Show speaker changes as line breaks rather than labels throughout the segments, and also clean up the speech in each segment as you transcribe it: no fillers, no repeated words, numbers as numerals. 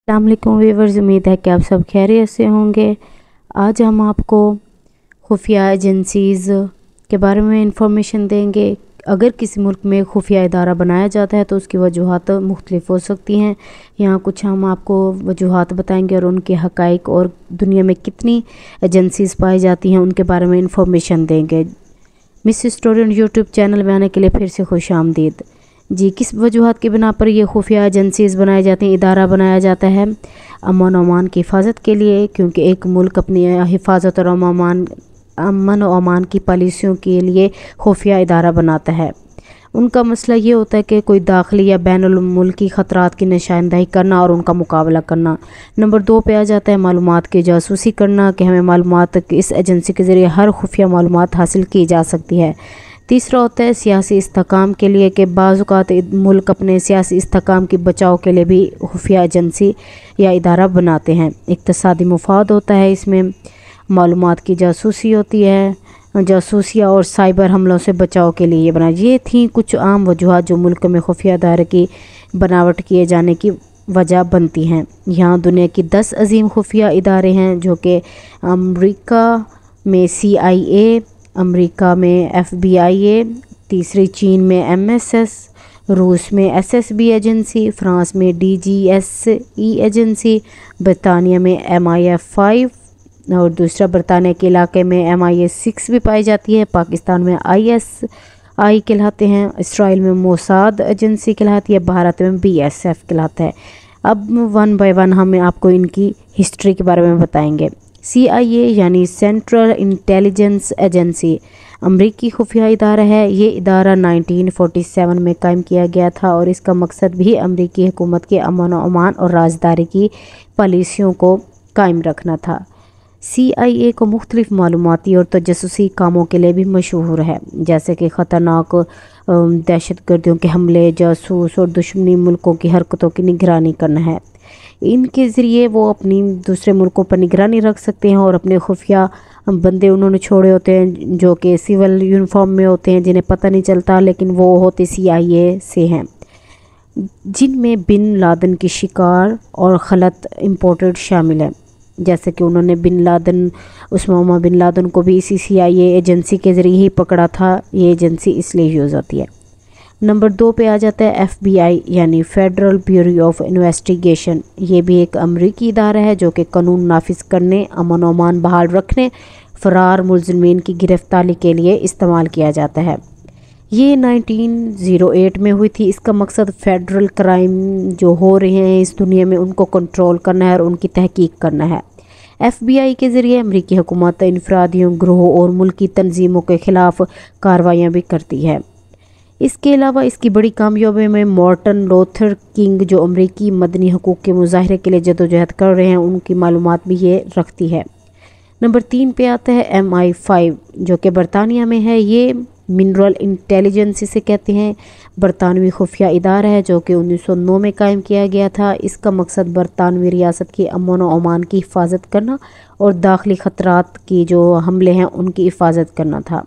अस्सलाम वालेकुम व्यूअर्स, उम्मीद है कि आप सब खैरियत से होंगे। आज हम आपको खुफिया एजेंसीज़ के बारे में इंफॉर्मेशन देंगे। अगर किसी मुल्क में खुफिया इदारा बनाया जाता है तो उसकी वजूहात मुख्तलिफ हो सकती हैं। यहाँ कुछ हम आपको वजूहात बताएंगे और उनके हक़ाइक़ और दुनिया में कितनी एजेंसीज़ पाई जाती हैं उनके बारे में इंफॉर्मेशन देंगे। मिस हिस्टोरियन यूट्यूब चैनल में आने के लिए फिर से खुश आमदीद। जी, किस वजूहात की बिना पर ये खुफिया एजेंसीज़ बनाई जाती हैं, इदारा बनाया जाता है? अमन और अमान की हिफाजत के लिए, क्योंकि एक मुल्क अपनी हिफाजत और अमन और अमान की पॉलिसियों के लिए खुफिया इदारा बनाता है। उनका मसला ये होता है कि कोई दाखिली या बैनुल मुल्की ख़तरात की निशानदही करना और उनका मुकाबला करना। नंबर 2 पे आ जाता है मालूमात की जासूसी करना, कि हमें मालूमात इस एजेंसी के ज़रिए हर खुफिया मालूमात हासिल की जा सकती है। तीसरा होता है सियासी इस्तेहकाम के लिए, कि बाज़ औक़ात मुल्क अपने सियासी इस्तेहकाम की बचाव के लिए भी खुफिया एजेंसी या इदारा बनाते हैं। इक़्तिसादी मुफाद होता है, इसमें मालूमात की जासूसी होती है, जासूसिया और साइबर हमलों से बचाव के लिए ये बनाया। ये थी कुछ आम वजूहात जो मुल्क में खुफिया इदारे की बनावट किए जाने की वजह बनती हैं। यहाँ दुनिया की 10 अजीम खुफिया इदारे हैं, जो कि अमरीका में CIA, अमेरिका में FBI, तीसरी चीन में MSS, रूस में SSB एजेंसी, फ्रांस में DGSE एजेंसी, बरतानिया में MI5 और दूसरा बरतानिया के इलाके में MI6 भी पाई जाती है। पाकिस्तान में ISI कहलाते हैं, इसराइल में मोसाद एजेंसी कहलाती है, भारत में BSF कहलाता है। अब 1 बाय 1 हम आपको इनकी हिस्ट्री के बारे में बताएंगे। CIA यानी सेंट्रल इंटेलिजेंस एजेंसी अमरीकी खुफिया इदारा है। ये इदारा 1947 में कायम किया गया था और इसका मकसद भी अमरीकी हुकूमत के अमन और अमान और राजदारी की पॉलिसियों को कायम रखना था। CIA को मुख्तलिफ मालूमाती और तजस्सुसी कामों के लिए भी मशहूर है, जैसे कि ख़तरनाक दहशतगर्दियों के हमले, जासूस और दुश्मनी मुल्कों की हरकतों की निगरानी करना है। इनके ज़रिए वो अपनी दूसरे मुल्कों पर निगरानी रख सकते हैं और अपने खुफिया बंदे उन्होंने छोड़े होते हैं जो कि सिविल यूनिफॉर्म में होते हैं, जिन्हें पता नहीं चलता, लेकिन वो होते CIA से हैं, जिनमें बिन लादेन की शिकार और खलत इम्पोर्टेड शामिल है। जैसे कि उन्होंने उस्मामा बिन लादेन को भी इसी CIA एजेंसी के ज़रिए ही पकड़ा था। ये एजेंसी इसलिए यूज़ होती है। नंबर 2 पे आ जाता है FBI यानी फेडरल ब्यूरो ऑफ इन्वेस्टिगेशन। ये भी एक अमरीकी इदारा है जो कि कानून नाफिज करने, अमन और अमान बहाल रखने, फ़रार मुलज़िमीन की गिरफ़्तारी के लिए इस्तेमाल किया जाता है। ये 1908 में हुई थी। इसका मकसद फेडरल क्राइम जो हो रहे हैं इस दुनिया में उनको कंट्रोल करना है और उनकी तहकीक करना है। FBI के ज़रिए अमरीकी हुकूमत इनफरादियों, ग्रोहों और मुल्की तंजीमों के ख़िलाफ़ कार्रवाइयाँ भी करती है। इसके अलावा इसकी बड़ी कामयाबी में मार्टिन लूथर किंग, जो अमरीकी मदनी हकूक़ के मुजाहरे के लिए जदोजहद कर रहे हैं, उनकी मालूमात भी ये रखती है। नंबर 3 पे आता है MI5 जो कि बरतानिया में है। ये मिनरल इंटेलिजेंस इसे कहते हैं। बरतानवी खुफिया इदारा है जो कि 1909 में कायम किया गया था। इसका मकसद बरतानवी रियासत के अमन और अमान की हिफाजत करना और दाखिली ख़तरात की जो हमले हैं उनकी हिफाजत करना था।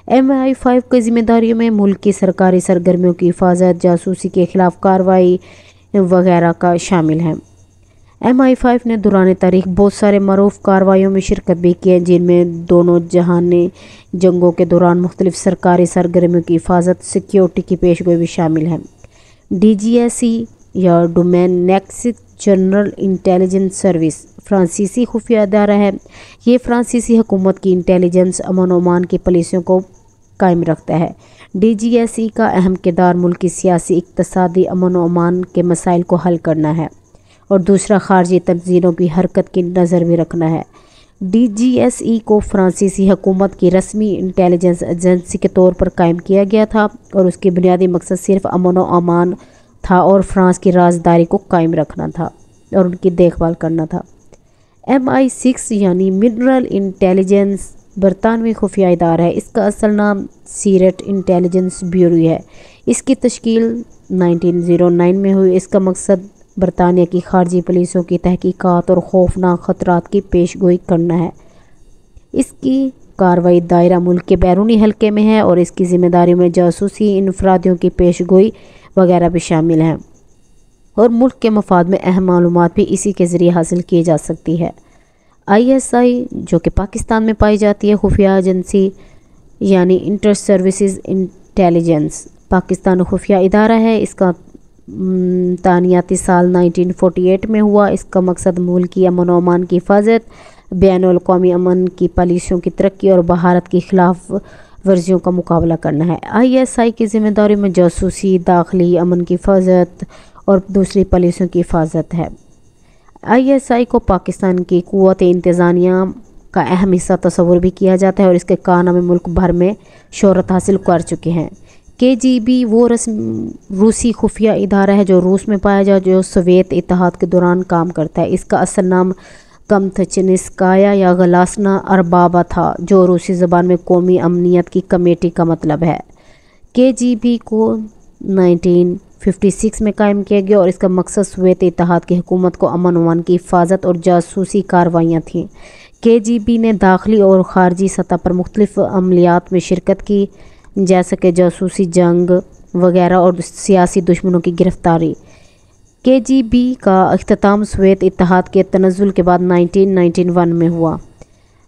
MI5 की जिम्मेदारियों में मुल्क की सरकारी सरगर्मियों की हिफाजत, जासूसी के ख़िलाफ़ कार्रवाई वगैरह का शामिल है। MI5 ने दौरान तारीख़ बहुत सारे मरूफ़ कार्रवाइयों में शिरकत भी की है, जिनमें दोनों जहानी जंगों के दौरान मुख्तलिफ सरकारी सरगर्मियों की हिफाजत, सिक्योरिटी की पेशगोई भी शामिल है। DGSE या domain next general intelligence service फ्रांसीसी खुफिया इदारा है। ये फ्रांसीसी हुकूमत की इंटेलिजेंस, अमन और अमान की पॉलिसियों को कायम रखता है। DGSE का अहम किरदार मुल्क की सियासी, इक़्तिसादी, अमन और अमान के मसाइल को हल करना है और दूसरा खारजी तंजीमों की हरकत की नज़र भी रखना है। DGSE को फ्रांसीसी हुकूमत की रस्मी इंटेलिजेंस एजेंसी के तौर पर कायम किया गया था और उसकी बुनियादी मकसद सिर्फ अमन और अमान था और फ्रांस की राजदारी को कायम रखना था और उनकी देखभाल करना था। MI6 यानी मिनरल इंटेलिजेंस बरतानवी खुफिया इदारा है। इसका असल नाम सीरेट इंटेलिजेंस ब्यूरो है। इसकी तश्कील 1909 में हुई। इसका मकसद बरतानिया की खारजी पुलिसों की तहकीकात और खौफनाक ख़तरात की पेशगोई करना है। इसकी कार्रवाई दायरा मुल्क के बैरूनी हल्के में है और इसकी ज़िम्मेदारी में जासूसी, इनफरादियों की पेशगोई वगैरह भी शामिल हैं। اور ملک کے مفاد میں اہم معلومات بھی اسی کے ذریعے حاصل کی جا سکتی ہے۔ ISI جو کہ پاکستان میں پائی جاتی ہے خفیہ ایجنسی یعنی انٹر سروسز انٹیلیجنس، پاکستان خفیہ ادارہ ہے۔ اس کا تعیناتی سال 1948 میں ہوا۔ اس کا مقصد ملکی امن و امان کی حفاظت، بین الاقوامی امن کی پالیسیوں کی ترقی اور بھارت کی خلاف ورزیوں کا مقابلہ کرنا ہے۔ ISI کی ذمہ داری میں جاسوسی، داخلی امن کی حفاظت اور دوسری پالیسیوں کی حفاظت ہے۔ ISI کو پاکستان کی قوت انتظامیہ کا اہم حصہ تصور بھی کیا جاتا ہے اور اس کے کارنامے ملک بھر میں شہرت حاصل کر چکے ہیں۔ KGB وہ روسی خفیہ ادارہ ہے جو روس میں پایا جاتا ہے، جو سوویت اتحاد کے دوران کام کرتا ہے۔ اس کا اصل نام کمتچنسکایا یا غلاسنا اربابا تھا، جو روسی زبان میں قومی امنیت کی کمیٹی کا مطلب ہے۔ KGB کو 1956 میں قائم کیا گیا اور اس کا مقصد سوویت اتحاد کی حکومت کو امن و امان کی حفاظت اور جاسوسی کارروائیاں تھیں۔ KGB نے داخلی اور خارجی سطح پر مختلف عملیات میں شرکت کی، جیسے کہ جاسوسی جنگ وغیرہ اور سیاسی دشمنوں کی گرفتاری۔ KGB کا اختتام سوویت اتحاد کے تنزل کے بعد 1991 میں ہوا۔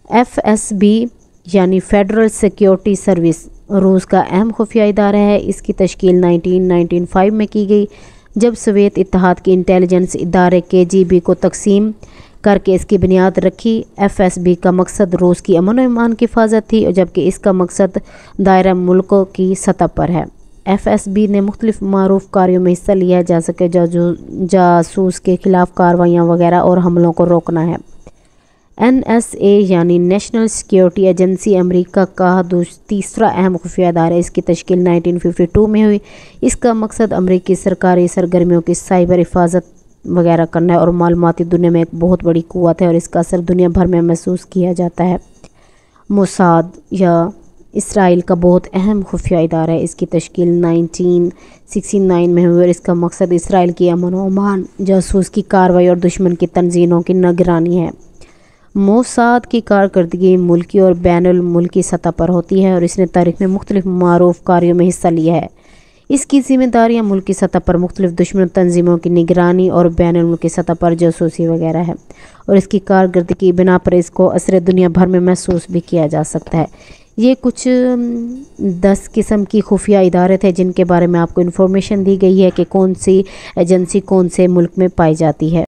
FSB یعنی فیڈرل سیکیورٹی سروس روس کا اہم خفیہ ادارہ ہے۔ اس کی تشکیل 1995 میں کی گئی، جب سوویت اتحاد کے انٹیلیجنس ادارے KGB کو تقسیم کر کے اس کی بنیاد رکھی۔ FSB کا مقصد روس کی امن و امان کی حفاظت تھی، جبکہ اس کا مقصد دائرہ ملک کی سطح پر ہے۔ FSB نے مختلف معروف کاریوں میں حصہ لیا ہے، جیسے کہ جاسوس کے خلاف کارروائیاں وغیرہ اور حملوں کو روکنا ہے۔ NSA یعنی نیشنل سیکیورٹی ایجنسی امریکہ کا تیسرا اہم خفیہ ادارہ ہے۔ اس کی تشکیل 1952 میں ہوئی۔ اس کا مقصد امریکی سرکاری سرگرمیوں کی سائبر حفاظت وغیرہ کرنا ہے اور معلوماتی دنیا میں ایک بہت بڑی قوت ہے اور اس کا اثر دنیا بھر میں محسوس کیا جاتا ہے۔ موساد یا اسرائیل کا بہت اہم خفیہ ادارہ ہے۔ اس کی تشکیل 1969 میں ہوئی اور اس کا مقصد اسرائیل کی امن و امان، جاسوس کی کارروائی اور دشمن کی تنظیموں کی نگرانی ہے۔ موساد کی کارکردگی ملکی اور بین الملکی سطح پر ہوتی ہے اور اس نے تاریخ میں مختلف معروف کاریوں میں حصہ لیا ہے۔ اس کی ذمہ داریاں ملکی سطح پر مختلف دشمن تنظیموں کی نگرانی اور بین الملکی سطح پر جاسوسی وغیرہ ہے، اور اس کی کارکردگی کی بنا پر اس کو اثر دنیا بھر میں محسوس بھی کیا جا سکتا ہے۔ یہ کچھ 10 قسم کی خفیہ ادارے تھے جن کے بارے میں آپ کو انفارمیشن دی گئی ہے کہ کون سی ایجنسی کون سے ملک میں پائی جاتی ہے۔